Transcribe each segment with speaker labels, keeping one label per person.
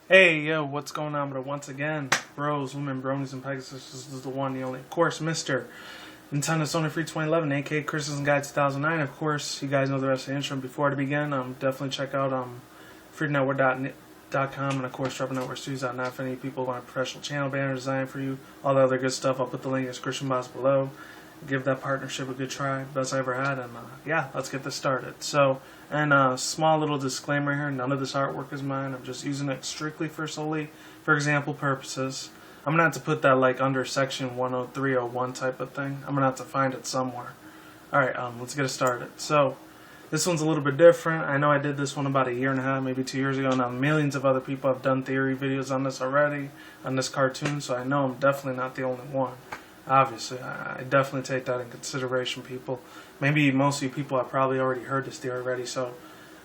Speaker 1: Hey, yo, what's going on? But once again, bros, women, bronies, and pegasisters, this is the one, the only, of course, Mr. Nintendo Sony Free 2011, aka Criticism Guide 2009. Of course, you guys know the rest of the intro. Before I begin, definitely check out freedomnetwork.com and, of course, TroubleNetworkStudios.net if any people want a professional channel banner design for you. All the other good stuff, I'll put the link in the description box below. Give that partnership a good try, best I ever had, and yeah, let's get this started. So, and a small little disclaimer here, none of this artwork is mine. I'm just using it strictly solely for example purposes. I'm gonna have to put that like under section 10301 type of thing. I'm gonna have to find it somewhere. Alright, let's get it started. So, this one's a little bit different. I know I did this one about a year and a half, maybe 2 years ago. Now, millions of other people have done theory videos on this already, on this cartoon, so I know I'm definitely not the only one. Obviously, I definitely take that in consideration, people. Maybe most of you people have probably already heard this theory already. So,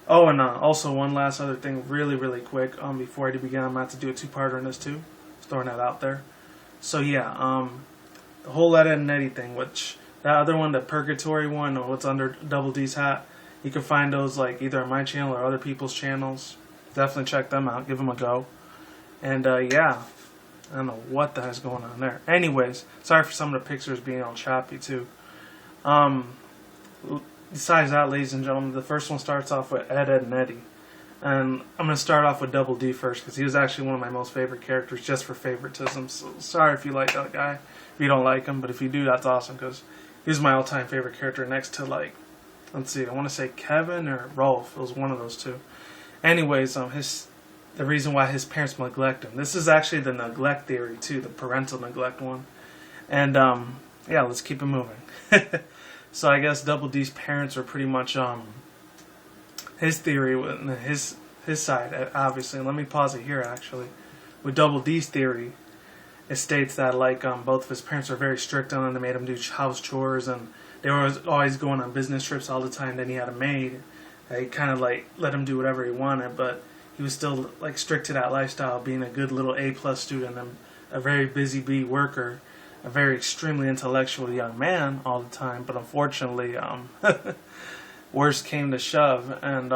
Speaker 1: oh, and also one last other thing, really quick. Before I do begin, I'm going to have to do a two-parter on this too. Just throwing that out there. So yeah, the whole Ed and Eddy thing, which that other one, the Purgatory one, or what's under Double D's hat, you can find those like either on my channel or other people's channels. Definitely check them out. Give them a go. And yeah. I don't know what the heck's going on there. Anyways, sorry for some of the pictures being all choppy too. Besides that, ladies and gentlemen, the first one starts off with Ed and Eddy. And I'm going to start off with Double D first because he was actually one of my most favorite characters just for favoritism. So sorry if you like that guy, if you don't like him, but if you do, that's awesome because he was my all-time favorite character next to like, let's see, I want to say Kevin or Rolf. It was one of those two. Anyways, the reason why his parents neglect him. This is actually the neglect theory too, the parental neglect one. And yeah, let's keep it moving. So I guess Double D's parents are pretty much his theory, his side, obviously. Let me pause it here actually. With Double D's theory, it states that like both of his parents are very strict on him. They made him do house chores and they were always going on business trips all the time. Then he had a maid. They kind of like let him do whatever he wanted, but he was still like strict to that lifestyle, being a good little A+ student and a very busy bee worker, a very extremely intellectual young man all the time. But unfortunately, worst came to shove, and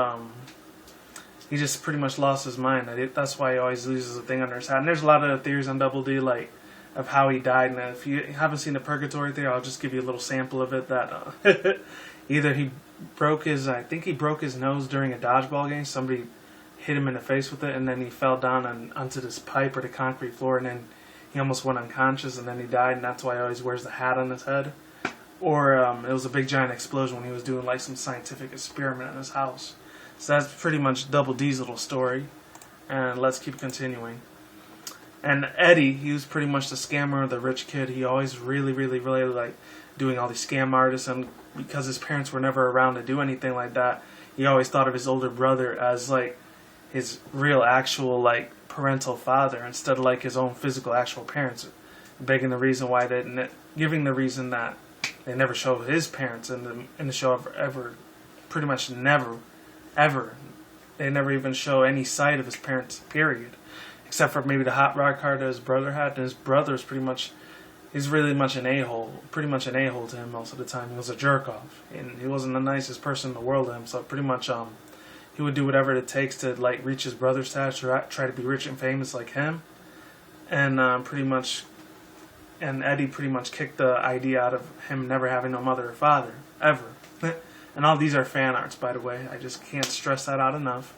Speaker 1: he just pretty much lost his mind. That's why he always loses a thing under his hat. And there's a lot of theories on Double D, like of how he died. And if you haven't seen the Purgatory theory, I'll just give you a little sample of it. That either he broke his, I think he broke his nose during a dodgeball game. Somebody hit him in the face with it, and then he fell down onto this pipe or the concrete floor, and then he almost went unconscious, and then he died, and that's why he always wears the hat on his head. Or it was a big giant explosion when he was doing like some scientific experiment in his house. So that's pretty much Double D's little story, and let's keep continuing. And Eddy, he was pretty much the scammer, the rich kid. He always really like doing all these scam artists, and because his parents were never around to do anything like that, he always thought of his older brother as like his real actual like parental father instead of like his own physical actual parents, giving the reason that they never show his parents in the show ever, pretty much never, ever. They never even show any sight of his parents, period, except for maybe the hot rod card that his brother had. And his brother's he's really much an a-hole, pretty much an a-hole to him most of the time. He was a jerk off, and he wasn't the nicest person in the world to him. So pretty much he would do whatever it takes to like reach his brother's status or try to be rich and famous like him. And Eddy pretty much kicked the idea out of him never having no mother or father, ever. And all these are fan arts, by the way. I just can't stress that out enough.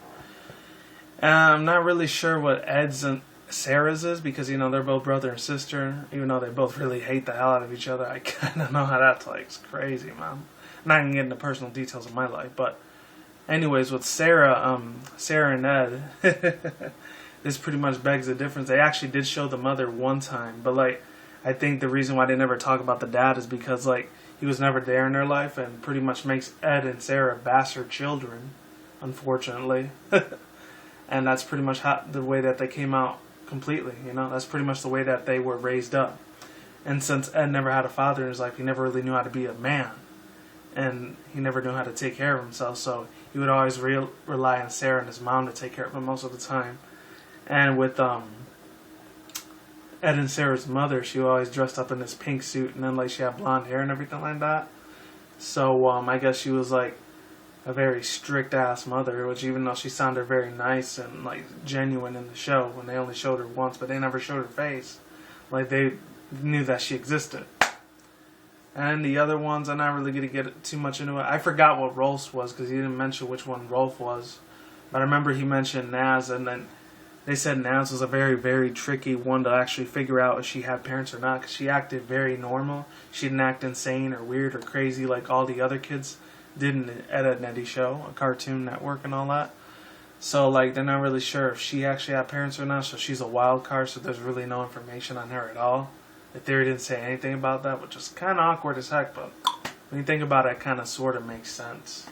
Speaker 1: I'm not really sure what Ed's and Sarah's is because, you know, they're both brother and sister. Even though they both really hate the hell out of each other, I kind of know how that's like. It's crazy, man. I'm not going to get into personal details of my life, but anyways, with Sarah and Ed, this pretty much begs the difference. They actually did show the mother one time, but like, I think the reason why they never talk about the dad is because like he was never there in their life, and pretty much makes Ed and Sarah bastard children, unfortunately. And that's pretty much the way that they came out completely. You know, that's pretty much the way that they were raised up. And since Ed never had a father in his life, he never really knew how to be a man. And he never knew how to take care of himself, so he would always rely on Sarah and his mom to take care of him most of the time. And with Ed and Sarah's mother, she always dressed up in this pink suit, and then like she had blonde hair and everything like that. So I guess she was like a very strict ass mother, which even though she sounded very nice and like genuine in the show, when they only showed her once, but they never showed her face, like they knew that she existed. And the other ones, I'm not really going to get too much into it. I forgot what Rolf was because he didn't mention which one Rolf was. But I remember he mentioned Naz, and then they said Naz was a very, very tricky one to actually figure out if she had parents or not, because she acted very normal. She didn't act insane or weird or crazy like all the other kids did in the Ed, Edd n Eddy show, a Cartoon Network and all that. So, like, they're not really sure if she actually had parents or not, so she's a wild card, so there's really no information on her at all. The theory didn't say anything about that, which is kind of awkward as heck, but when you think about it, it kind of sort of makes sense.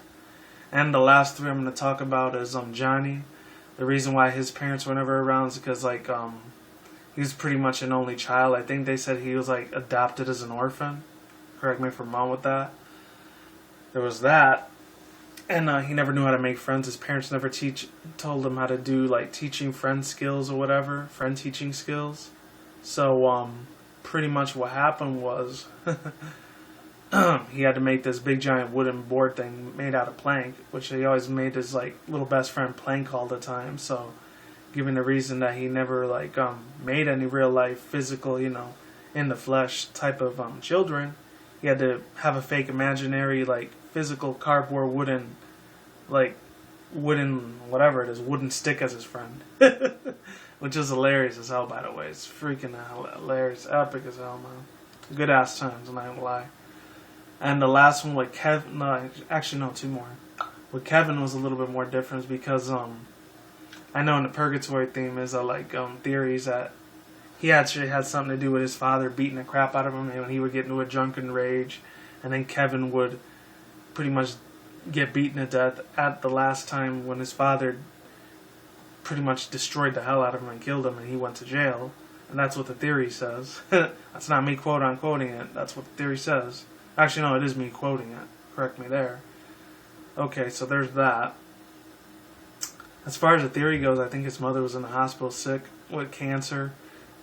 Speaker 1: And the last three I'm going to talk about is Johnny. The reason why his parents were never around is because, like, he was pretty much an only child. I think they said he was, like, adopted as an orphan. Correct me if I'm wrong with that. There was that. And he never knew how to make friends. His parents never told him how to do, like, teaching friend skills or whatever. Friend teaching skills. So, pretty much what happened was he had to make this big giant wooden board thing made out of plank, which he always made his like little best friend Plank all the time. So given the reason that he never like made any real life physical, you know, in the flesh type of children, he had to have a fake imaginary like physical cardboard wooden whatever it is, wooden stick as his friend. Which is hilarious as hell, by the way. It's freaking hilarious. Epic as hell, man. Good ass times, I'm not gonna lie. And the last one with Kevin, no, actually no, two more. With Kevin was a little bit more different because I know in the purgatory theme is like theories that he actually had something to do with his father beating the crap out of him, and when he would get into a drunken rage, and then Kevin would pretty much get beaten to death at the last time when his father pretty much destroyed the hell out of him and killed him, and he went to jail. And that's what the theory says. That's not me quoting it. That's what the theory says. Actually, no, it is me quoting it. Correct me there. Okay, so there's that. As far as the theory goes, I think his mother was in the hospital sick with cancer,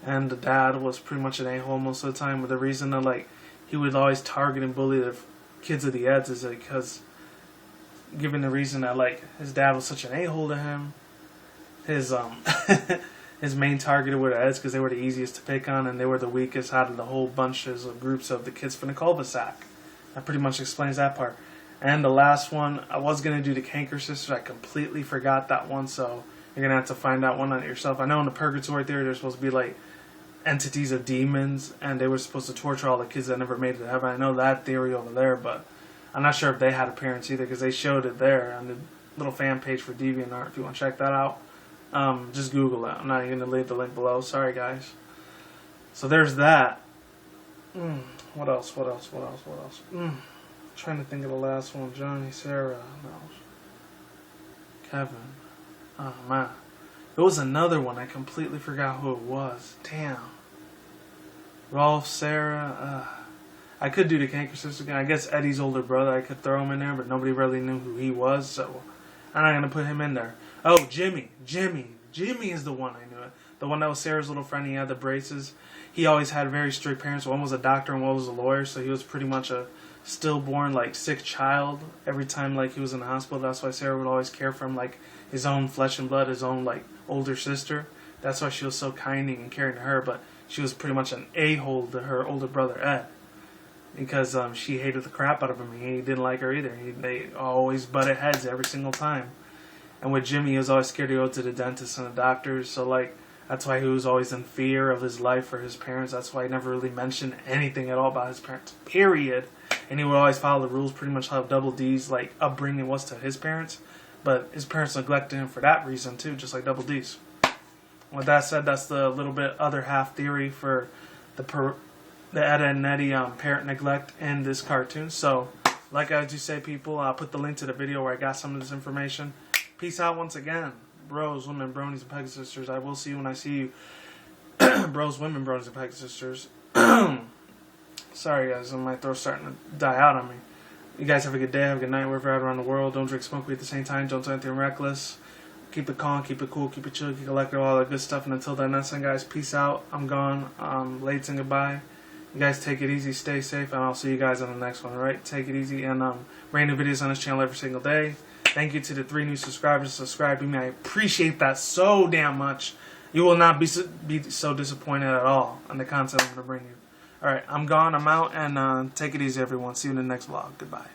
Speaker 1: and the dad was pretty much an a-hole most of the time. But the reason that like he would always target and bully the kids of the Eds is because, given the reason that like his dad was such an a-hole to him, his his main target were the Eds because they were the easiest to pick on and they were the weakest out of the whole bunches of groups of the kids from the cul-de-sac. That pretty much explains that part. And the last one, I was going to do the Canker Sisters. I completely forgot that one, so you're going to have to find that one on it yourself. I know in the Purgatory theory they're supposed to be like entities of demons and they were supposed to torture all the kids that never made it to heaven. I know that theory over there, but I'm not sure if they had a parents either because they showed it there on the little fan page for DeviantArt if you want to check that out. Just Google it. I'm not even going to leave the link below. Sorry, guys. So there's that. What else? Trying to think of the last one. Johnny, Sarah, no. Kevin. Oh, man. There was another one. I completely forgot who it was. Damn. Rolf, Sarah. I could do the Canker Sisters again. I guess Eddie's older brother. I could throw him in there, but nobody really knew who he was, so I'm not going to put him in there. Oh, Jimmy. Jimmy is the one I knew. The one that was Sarah's little friend. He had the braces. He always had very strict parents. One was a doctor and one was a lawyer, so he was pretty much a stillborn, like, sick child every time, like, he was in the hospital. That's why Sarah would always care for him like his own flesh and blood, his own, like, older sister. That's why she was so kind and caring to her, but she was pretty much an a-hole to her older brother, Ed. Because she hated the crap out of him. He didn't like her either. They always butted heads every single time. And with Jimmy, he was always scared to go to the dentist and the doctors. So, like, that's why he was always in fear of his life for his parents. That's why he never really mentioned anything at all about his parents, period. And he would always follow the rules, pretty much how Double D's, like, upbringing was to his parents. But his parents neglected him for that reason, too, just like Double D's. With that said, that's the little bit other half theory for the Ed, Edd n Eddy parent neglect in this cartoon. So, like I do say, people, I'll put the link to the video where I got some of this information. Peace out once again. Bros, women, bronies, and pegasisters. I will see you when I see you. Bros, women, bronies, and pegasisters. Sorry, guys. My throat's starting to die out on me. You guys have a good day. Have a good night wherever you're at around the world. Don't drink smoke weed at the same time. Don't do anything reckless. Keep it calm. Keep it cool. Keep it chill. Keep it collected. All that good stuff. And until then, that's it, guys. Peace out. I'm gone. Late saying goodbye. You guys take it easy, stay safe, and I'll see you guys on the next one. Alright, take it easy, and brand new videos on this channel every single day. Thank you to the 3 new subscribers subscribing me. I appreciate that so damn much. You will not be so disappointed at all on the content I'm going to bring you. Alright, I'm gone, I'm out, and take it easy, everyone. See you in the next vlog. Goodbye.